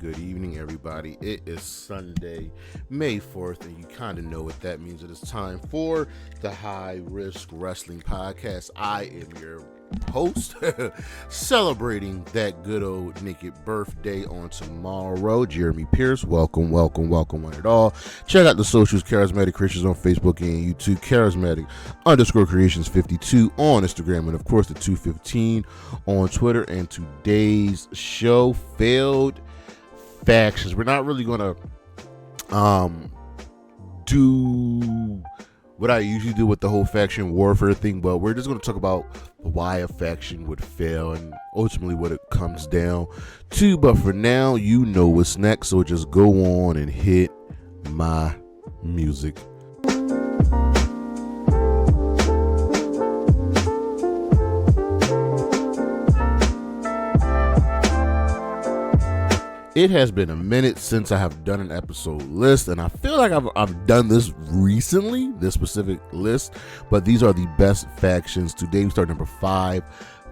good evening, everybody. It is Sunday, May 4th, and you kind of know what that means. It is time for the High Risk Wrestling Podcast. I am your host, celebrating that good old naked birthday on tomorrow. Jeremy Pierce, welcome, one and all. Check out the socials, Charismatic Creations on Facebook and YouTube, Charismatic_Creations52 on Instagram, and of course the 215 on Twitter. And today's show, failed factions. We're not really gonna do what I usually do with the whole faction warfare thing, but we're just going to talk about why a faction would fail and ultimately what it comes down to. But for now, you know what's next, so just go on and hit my music. It has been a minute since I have done an episode list, and I feel like I've done this recently, this specific list, but these are the best factions. Today we start number 5,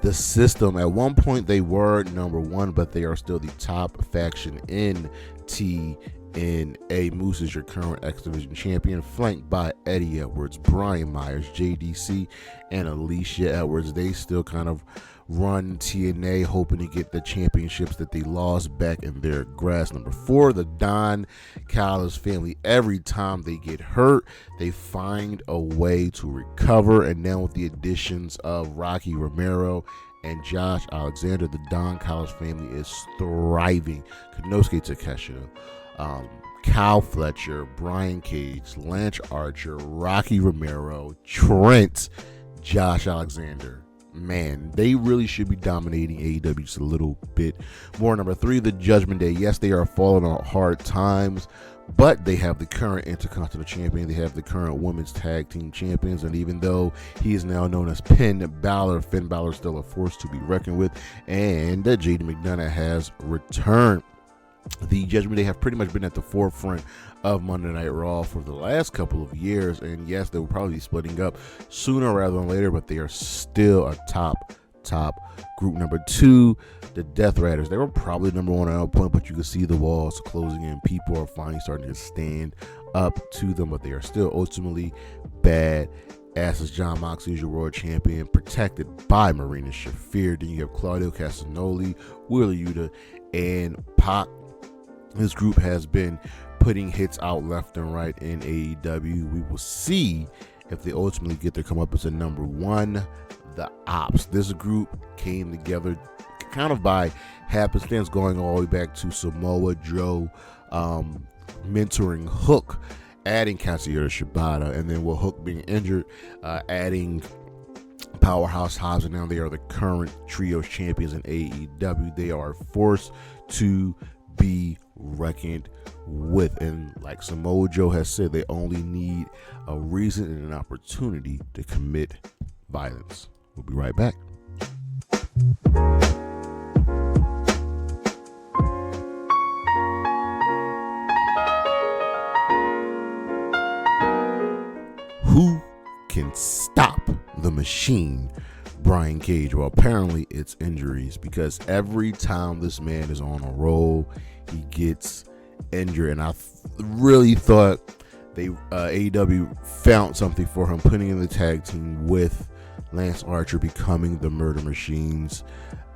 The System. At one point they were number 1, but they are still the top faction in TNA. Moose is your current X Division champion, flanked by Eddie Edwards, Brian Myers, JDC, and Alicia Edwards. They still kind of run TNA, hoping to get the championships that they lost back in their grasp. Number 4, the Don Callis family. Every time they get hurt, they find a way to recover, and now with the additions of Rocky Romero and Josh Alexander, the Don Callis family is thriving. Konosuke Takeshita, Kyle Fletcher, Brian Cage, Lance Archer, Rocky Romero, Trent, Josh Alexander. Man, they really should be dominating AEW just a little bit more. Number 3, the Judgment Day. Yes, they are falling on hard times, but they have the current Intercontinental Champion. They have the current Women's Tag Team Champions, and even though he is now known as Finn Balor is still a force to be reckoned with, and JD McDonough has returned. The Judgment Day have pretty much been at the forefront of Monday Night Raw for the last couple of years, and yes, they will probably be splitting up sooner rather than later, but they are still a top group. Number 2, the Death Riders. They were probably number 1 at one point, but you can see the walls closing in. People are finally starting to stand up to them, but they are still ultimately bad asses. John Moxley is your world champion, protected by Marina Shafir. Then you have Claudio Castagnoli, Wheeler Yuta, and Pac. This group has been putting hits out left and right in AEW. We will see if they ultimately get their comeuppance at number 1, the Ops. This group came together kind of by happenstance, going all the way back to Samoa Joe mentoring Hook, adding Kazuchika Shibata, and then with Hook being injured, adding Powerhouse Hobbs, and now they are the current trios champions in AEW. They are a force to be reckoned with, and like Samoa Joe has said, they only need a reason and an opportunity to commit violence. We'll be right back. Who can stop the machine, Brian Cage? Well, apparently it's injuries, because every time this man is on a roll, he gets injured, and I really thought they AEW found something for him, putting in the tag team with Lance Archer, becoming the Murder Machines,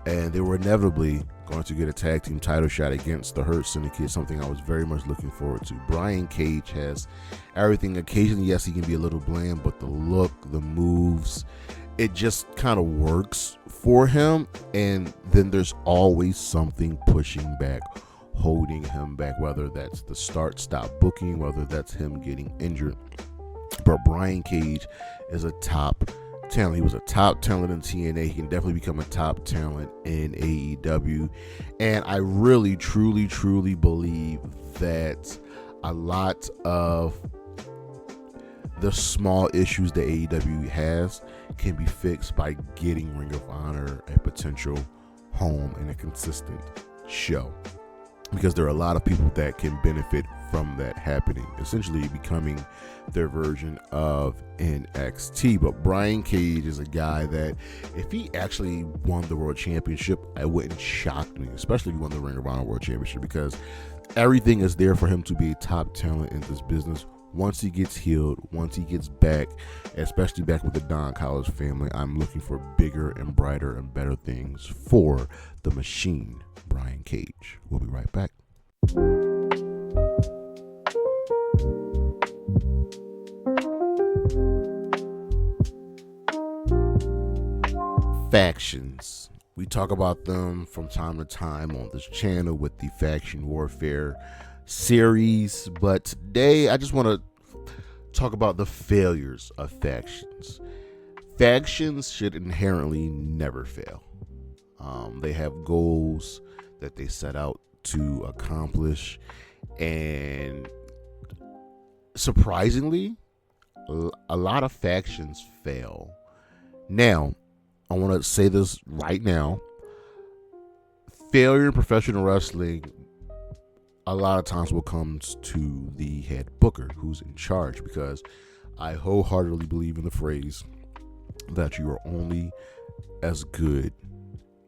and they were inevitably going to get a tag team title shot against the Hurt Syndicate, something I was very much looking forward to. Brian Cage has everything. Occasionally, yes, he can be a little bland, but the look, the moves, it just kind of works for him, and then there's always something pushing back, holding him back, whether that's the start-stop booking, whether that's him getting injured. But Brian Cage is a top talent. He was a top talent in TNA. He can definitely become a top talent in AEW. And I really, truly believe that a lot of the small issues that AEW has can be fixed by getting Ring of Honor a potential home and a consistent show, because there are a lot of people that can benefit from that happening, essentially becoming their version of NXT. But Brian Cage is a guy that if he actually won the World Championship, it wouldn't shock me, especially if he won the Ring of Honor World Championship, because everything is there for him to be a top talent in this business. Once he gets healed, once he gets back, especially back with the Don Callis family, I'm looking for bigger and brighter and better things for the Machine, Brian Cage. We'll be right back. Factions. We talk about them from time to time on this channel with the Faction Warfare series, but today I just want to talk about the failures of factions. Factions should inherently never fail. They have goals that they set out to accomplish, and surprisingly, a lot of factions fail. Now, I want to say this right now. Failure in professional wrestling a lot of times will come to the head booker who's in charge, because I wholeheartedly believe in the phrase that you are only as good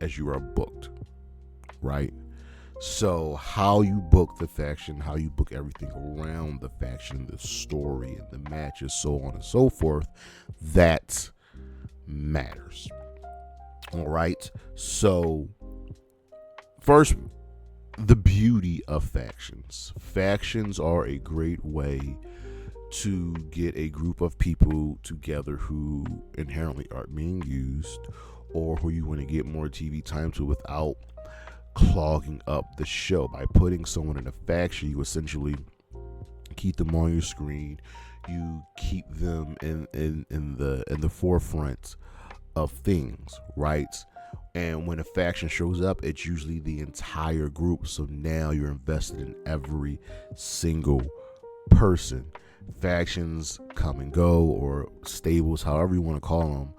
as you are booked, right? So how you book the faction, how you book everything around the faction, the story and the matches, so on and so forth, that matters. All right. So first, the beauty of factions. Factions are a great way to get a group of people together who inherently aren't being used, or who you want to get more TV time to without clogging up the show. By putting someone in a faction, you essentially keep them on your screen. You keep them in the forefront of things, right? And when a faction shows up, it's usually the entire group. So now you're invested in every single person. Factions come and go, or stables, however you want to call them,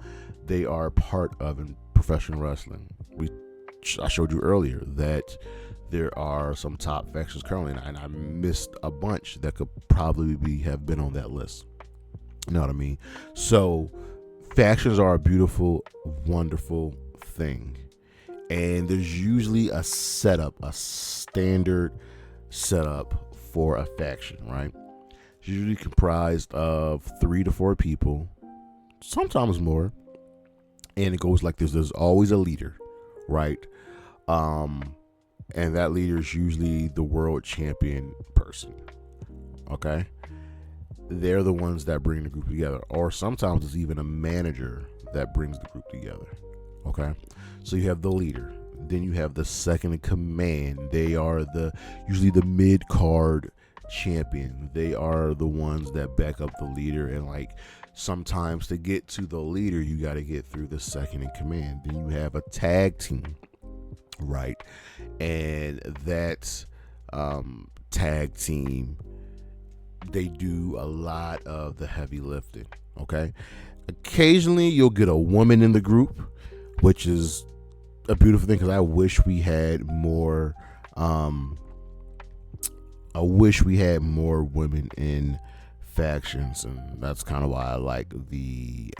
they are part of in professional wrestling. I showed you earlier that there are some top factions currently, and I missed a bunch that could probably have been on that list. You know what I mean? So factions are a beautiful, wonderful thing, and there's usually a setup, a standard setup for a faction, right? It's usually comprised of 3 to 4 people, sometimes more, and it goes like this. There's always a leader, right? And that leader is usually the world champion person. Okay, they're the ones that bring the group together, or sometimes it's even a manager that brings the group together. Okay, so you have the leader, then you have the second in command. They are usually the mid card champion. They are the ones that back up the leader, and like sometimes to get to the leader, you got to get through the second in command. Then you have a tag team, right? And that tag team, they do a lot of the heavy lifting. Okay, occasionally you'll get a woman in the group, which is a beautiful thing, because I wish we had more women in factions, and that's kind of why I like the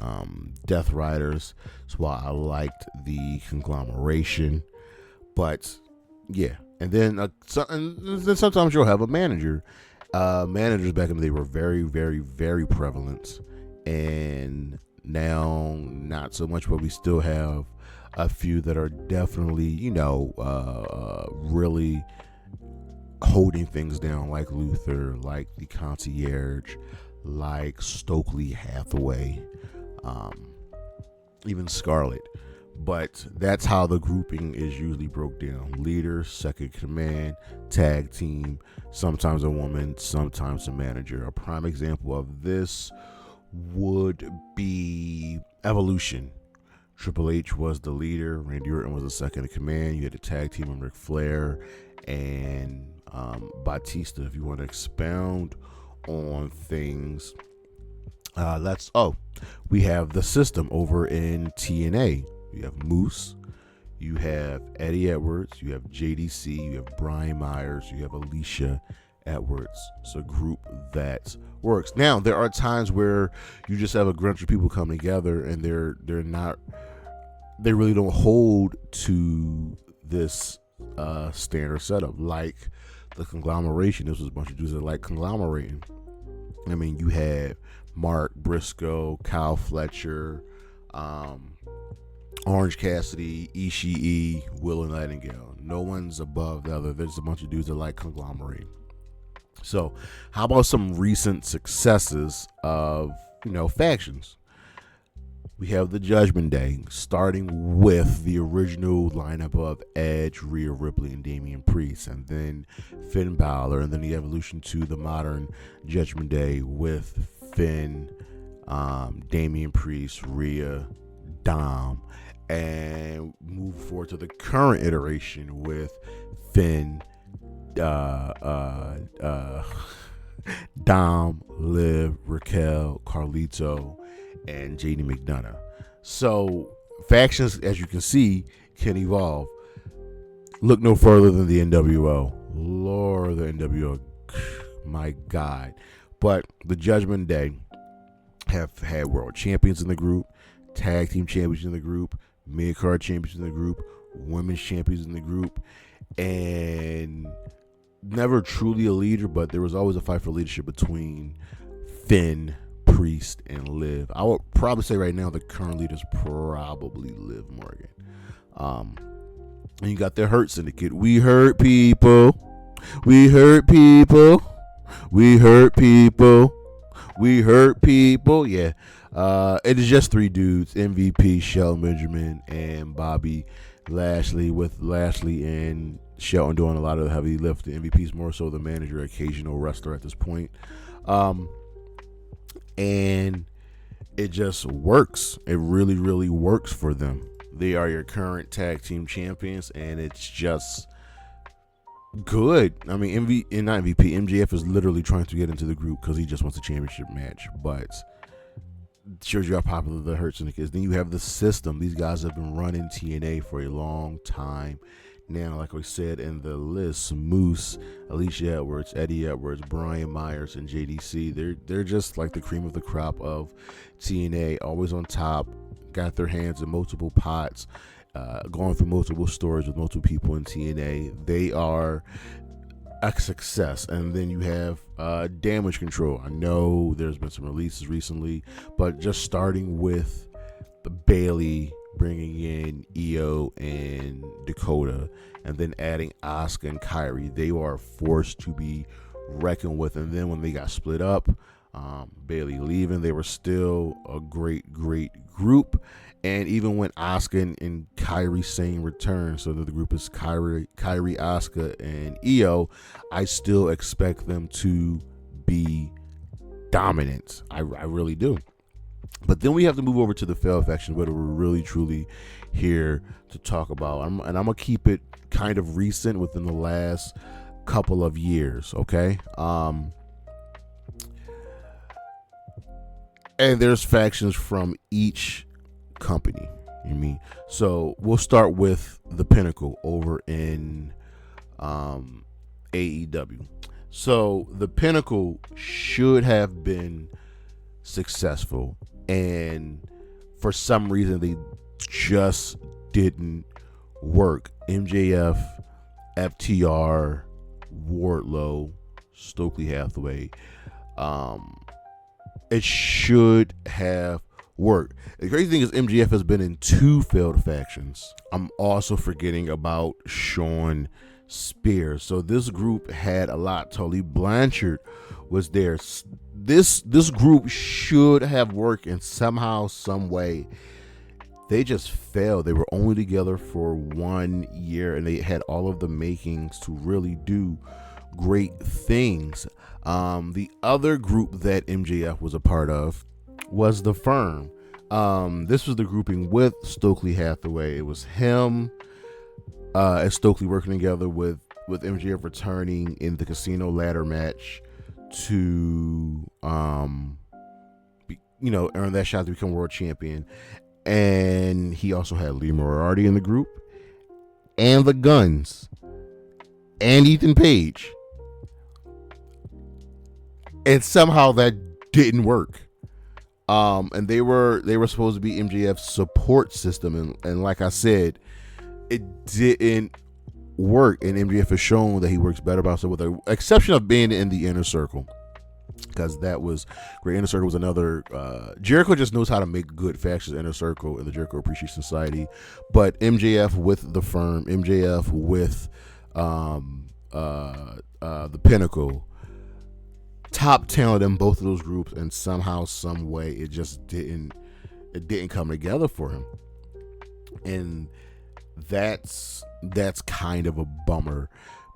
Death Riders. That's why I liked the Conglomeration. But yeah, and then sometimes you'll have a manager. Managers back in the day were very, very, very prevalent, and now not so much, but we still have a few that are definitely, really holding things down, like Luther, like the Concierge, like Stokely Hathaway, even Scarlett. But that's how the grouping is usually broke down: leader, second command, tag team, sometimes a woman, sometimes a manager. A prime example of this would be Evolution. Triple H was the leader, Randy Orton was the second in command. You had a tag team of Ric Flair and Batista. If you want to expound on things, we have the System over in TNA. You have Moose, you have Eddie Edwards, you have JDC, you have Brian Myers, you have Alicia, Edwards. It's a group that works. Now, there are times where you just have a bunch of people come together and they really don't hold to this standard setup, like the conglomeration. This was a bunch of dudes that like conglomerating. I mean, you had Mark Briscoe, Kyle Fletcher, Orange Cassidy, Ishii, Will and Nightingale. No one's above the other. There's a bunch of dudes that like conglomerating. So, how about some recent successes of, factions? We have the Judgment Day, starting with the original lineup of Edge, Rhea Ripley, and Damian Priest, and then Finn Balor, and then the evolution to the modern Judgment Day with Finn, Damian Priest, Rhea, Dom, and move forward to the current iteration with Finn, Dom, Liv, Raquel, Carlito, and JD McDonough. So factions, as you can see, can evolve. Look no further than the NWO. Lord, the NWO, my God. But the Judgment Day have had world champions in the group, tag team champions in the group, mid-card champions in the group, women's champions in the group, and never truly a leader, but there was always a fight for leadership between Finn, Priest, and Liv. I would probably say right now the current leader is probably Liv Morgan. And you got the Hurt Syndicate. We hurt people. We hurt people. We hurt people. We hurt people. Yeah. It is just three dudes: MVP, Shelton Benjamin, and Bobby Lashley, with Lashley and Shelton doing a lot of the heavy lifting. MVP's more so the manager, occasional wrestler at this point. And it just works. It really, really works for them. They are your current tag team champions, and it's just good. I mean, not MVP. MJF is literally trying to get into the group because he just wants a championship match, but it shows you how popular the Hurt Syndicate is. Then you have the System. These guys have been running TNA for a long time now. Like we said in the list, Moose, Alicia Edwards, Eddie Edwards, Brian Myers, and JDC. They're just like the cream of the crop of TNA, always on top, got their hands in multiple pots, going through multiple stories with multiple people in TNA. They are a success. And then you have Damage Control. I know there's been some releases recently, but just starting with Bailey, bringing in Io and Dakota, and then adding Asuka and Kairi, they are forced to be reckoned with. And then when they got split up, Bailey leaving, they were still a great group. And even when Asuka and Kairi Sane return, so that the group is Kairi, Asuka, and Io, I still expect them to be dominant. I really do. But then we have to move over to the fail faction, what we're really truly here to talk about. And I'm going to keep it kind of recent, within the last couple of years, okay? And there's factions from each company, you mean? So we'll start with the Pinnacle over in AEW. So the Pinnacle should have been successful, and for some reason they just didn't work. MJF, FTR, Wardlow, Stokely Hathaway. It should have worked. The crazy thing is MJF has been in 2 failed factions. I'm also forgetting about Sean Spears. So this group had a lot. Tully Blanchard was there. This group should have worked, and somehow, some way, they just failed. They were only together for 1 year, and they had all of the makings to really do great things. The other group that MJF was a part of was the Firm. This was the grouping with Stokely Hathaway. It was him and Stokely working together with MJF returning in the Casino ladder match to earn that shot to become world champion. And he also had Lee Moriarty in the group, and the Guns, and Ethan Page. and somehow that didn't work. And they were supposed to be MJF's support system, and like I said, it didn't work. And MJF has shown that he works better by himself, with the exception of being in the Inner Circle, because that was great. Inner Circle was another. Jericho just knows how to make good factions. Inner Circle and the Jericho Appreciation Society, but MJF with the Firm, MJF with the Pinnacle, top talent in both of those groups, and somehow, some way, it just didn't come together for him, and that's kind of a bummer,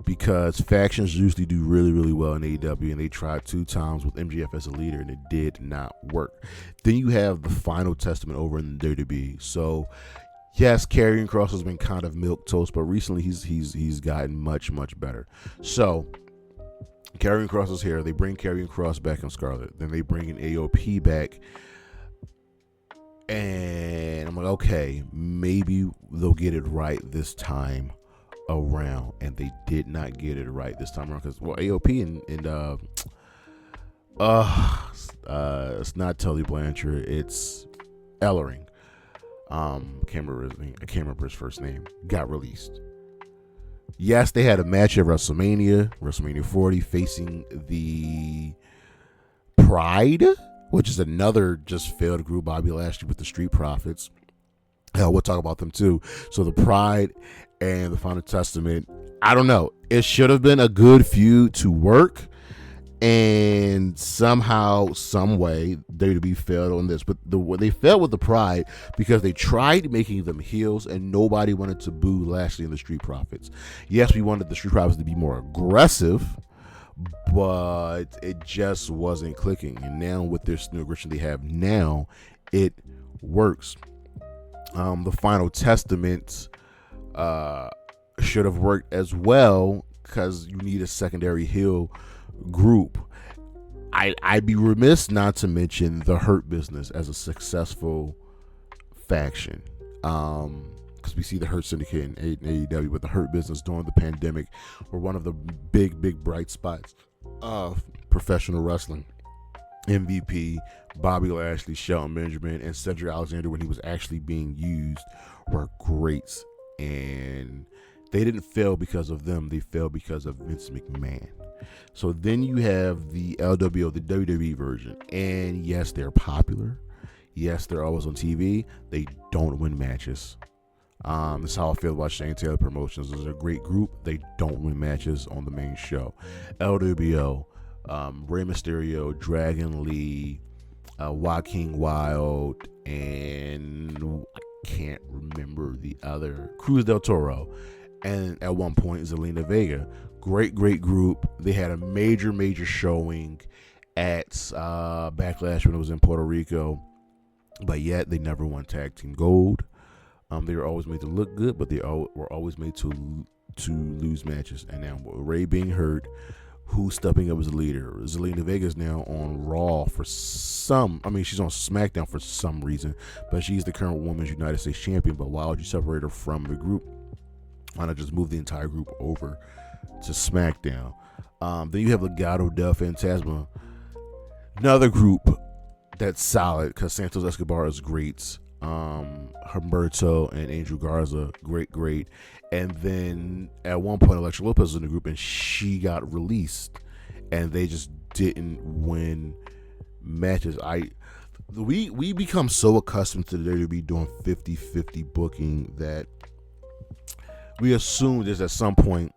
because factions usually do really, really well in AEW, and they tried 2 times with MJF as a leader, and it did not work. Then you have the Final Testament over in the WWE. So yes, Karrion Kross has been kind of milquetoast, but recently he's gotten much, much better. So Karrion Kross is here. They bring Karrion Kross back in Scarlet. Then they bring in AOP back. And I'm like, okay, maybe they'll get it right this time around. And they did not get it right this time around, because, well, AOP and it's not Tully Blanchard, it's Ellering. I can't remember his first name. Got released. Yes, they had a match at WrestleMania 40, facing the Pride, which is another just failed group. Bobby Lashley with the Street Profits. Hell, we'll talk about them too. So the Pride and the Final Testament, I don't know. It should have been a good feud to work, and somehow, some way, they to be failed on this. But they failed with the Pride because they tried making them heels, and nobody wanted to boo Lashley and the Street Profits. Yes, we wanted the Street Profits to be more aggressive, but it just wasn't clicking. And now with this new aggression they have now, it works. The Final Testament should have worked as well, because you need a secondary heel group. I'd be remiss not to mention the Hurt Business as a successful faction, because we see the Hurt Syndicate in AEW, but the Hurt Business during the pandemic were one of the big bright spots of professional wrestling. MVP, Bobby Lashley, Shelton Benjamin, and Cedric Alexander, when he was actually being used, were great, and they didn't fail because of them. They failed because of Vince McMahon. So then you have the LWO, the WWE version, and yes, they're popular. Yes, they're always on TV. They don't win matches. That's how I feel about Shane Taylor Promotions. It's a great group. They don't win matches on the main show. LWO, Rey Mysterio, Dragon Lee, Joaquin Wild, and I can't remember the other, Cruz del Toro, and at one point Zelina Vega. Great group. They had a major showing at Backlash when it was in Puerto Rico, but yet they never won Tag Team Gold. They were always made to look good, but they were always made to lose matches. And now with Ray being hurt, who's stepping up as a leader? Zelina Vega is now on Raw she's on SmackDown for some reason, but she's the current Women's United States Champion. But why would you separate her from the group? Why not just move the entire group over to SmackDown? Then you have Legado del Fantasma, another group that's solid, because Santos Escobar is great. Humberto and Angel Garza, great. And then at one point, Elektra Lopez was in the group, and she got released, and they just didn't win matches. We become so accustomed to the WWE doing 50-50 booking that we assumed that at some point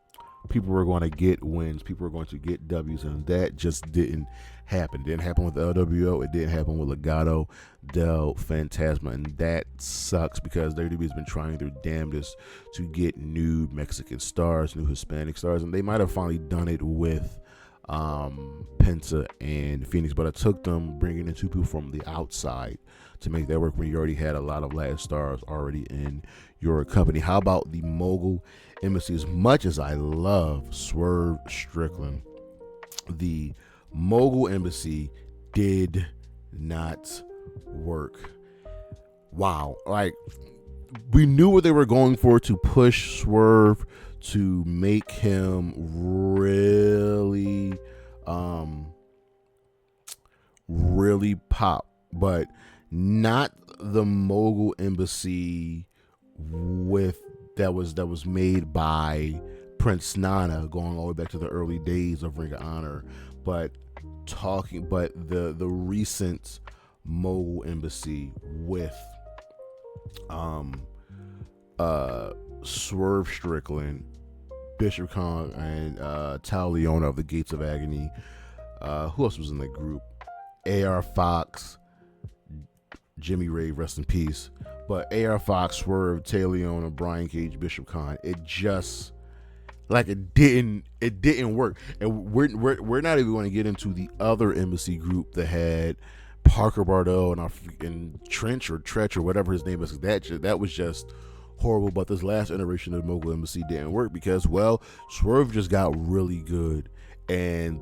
people were going to get wins, people were going to get W's, and that just didn't happen. It didn't happen with the LWO. It didn't happen with Legado del Fantasma, and that sucks, because WWE has been trying their damnedest to get new Mexican stars, new Hispanic stars, and they might have finally done it with Penta and Phoenix, but it took them bringing in 2 people from the outside to make that work when you already had a lot of Latin stars already in your company. How about the Mogul Embassy? As much as I love Swerve Strickland, the Mogul Embassy did not work. Wow. Like, we knew what they were going for, to push Swerve, to make him really really pop, but not the Mogul Embassy with that was made by Prince Nana, going all the way back to the early days of Ring of Honor, but the recent Mogul Embassy with Swerve Strickland, Bishop Kong, and Tal Leona of the Gates of Agony. Who else was in that group? AR Fox, Jimmy Rave, rest in peace. But AR Fox, Swerve, Tal Leona, Brian Cage, Bishop Khan. It just it didn't work. And we're not even going to get into the other embassy group that had Parker Bardell and Trench or Tretch or whatever his name is. That was just horrible. But this last iteration of the Mogul Embassy didn't work because, well, Swerve just got really good, and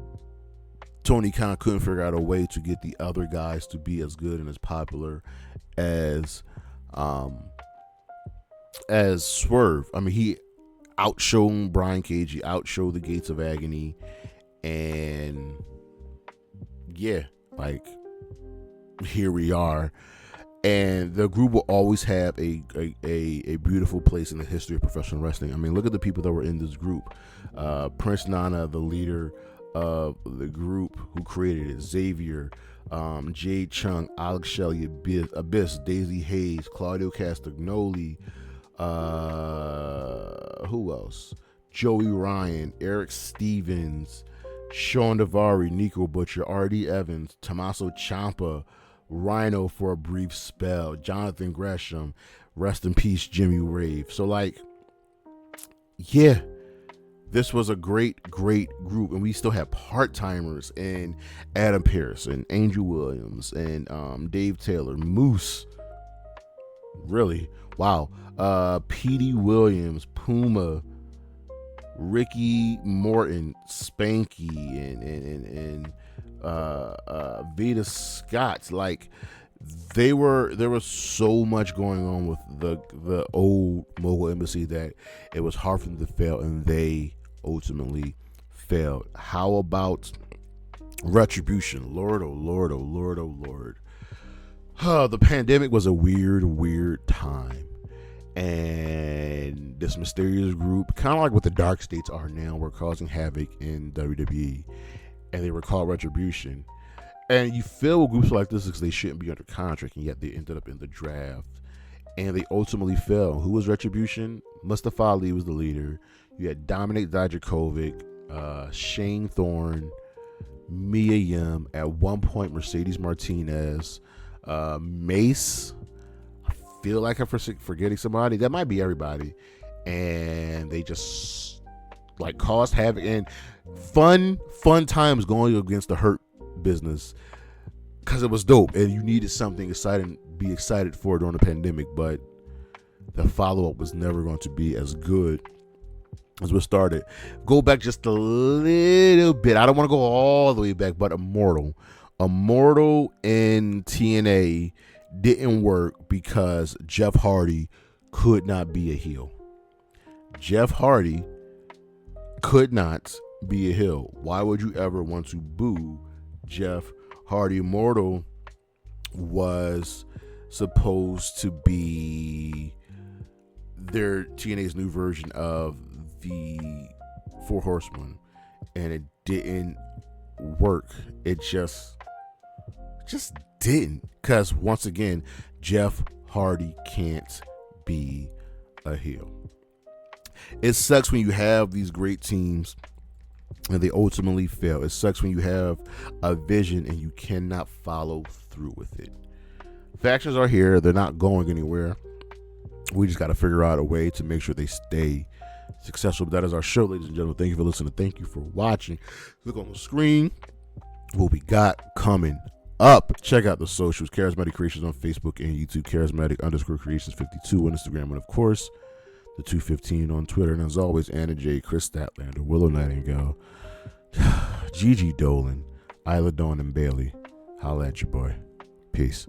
Tony Khan couldn't figure out a way to get the other guys to be as good and as popular as Swerve. I mean, he outshone Brian Cage, he outshowed the Gates of Agony, and yeah, here we are. And the group will always have a beautiful place in the history of professional wrestling. I mean, look at the people that were in this group. Prince Nana, the leader of the group who created it, Xavier, Jade Chung, Alex Shelley, Abyss, Daisy Hayes, Claudio Castagnoli, who else? Joey Ryan, Eric Stevens, Sean Davari, Nico Butcher, R.D. Evans, Tommaso Ciampa, Rhino for a brief spell, Jonathan Gresham, rest in peace, Jimmy Rave. So yeah, this was a great group, and we still have part-timers and Adam Pearce and Angel Williams and Dave Taylor, Moose, really, wow, Petey Williams, Puma, Ricky Morton, Spanky, and Vita Scott. There was so much going on with the old Mogul Embassy that it was hard for them to fail, and they ultimately failed. How about Retribution? Lord, oh Lord, oh Lord, oh Lord. The pandemic was a weird time, and this mysterious group, kind of like what the Dark States are now, were causing havoc in WWE, and they were called Retribution. And you feel with groups like this because they shouldn't be under contract, and yet they ended up in the draft, and they ultimately fell. Who was Retribution? Mustafa Ali was the leader. You had Dominic Dijakovic, Shane Thorne, Mia Yim, at one point Mercedes Martinez, Mace. I feel like I'm forgetting somebody. That might be everybody. And they just caused havoc and fun times going against the Hurt Business, because it was dope and you needed something exciting, be excited for during the pandemic. But the follow-up was never going to be as good as what started. Go back just a little bit. I don't want to go all the way back, but Immortal in TNA didn't work because Jeff Hardy could not be a heel. Jeff Hardy could not be a heel. Why would you ever want to boo Jeff Hardy? Immortal was supposed to be their TNA's new version of the Four Horsemen, and it didn't work. It just didn't, because once again, Jeff Hardy can't be a heel. It sucks when you have these great teams and they ultimately fail. It sucks when you have a vision and you cannot follow through with it. Factions are here. They're not going anywhere. We just got to figure out a way to make sure they stay successful. But that is our show, ladies and gentlemen. Thank you for listening. Thank you for watching. Look on the screen what we got coming up. Check out the socials. Charismatic Creations on Facebook and YouTube. Charismatic_Creations52 on Instagram. And of course, the 215 on Twitter. And as always, Anna J, Chris Statlander, Willow Nightingale, Gigi Dolan, Isla Dawn, and Bailey. Holla at your boy. Peace.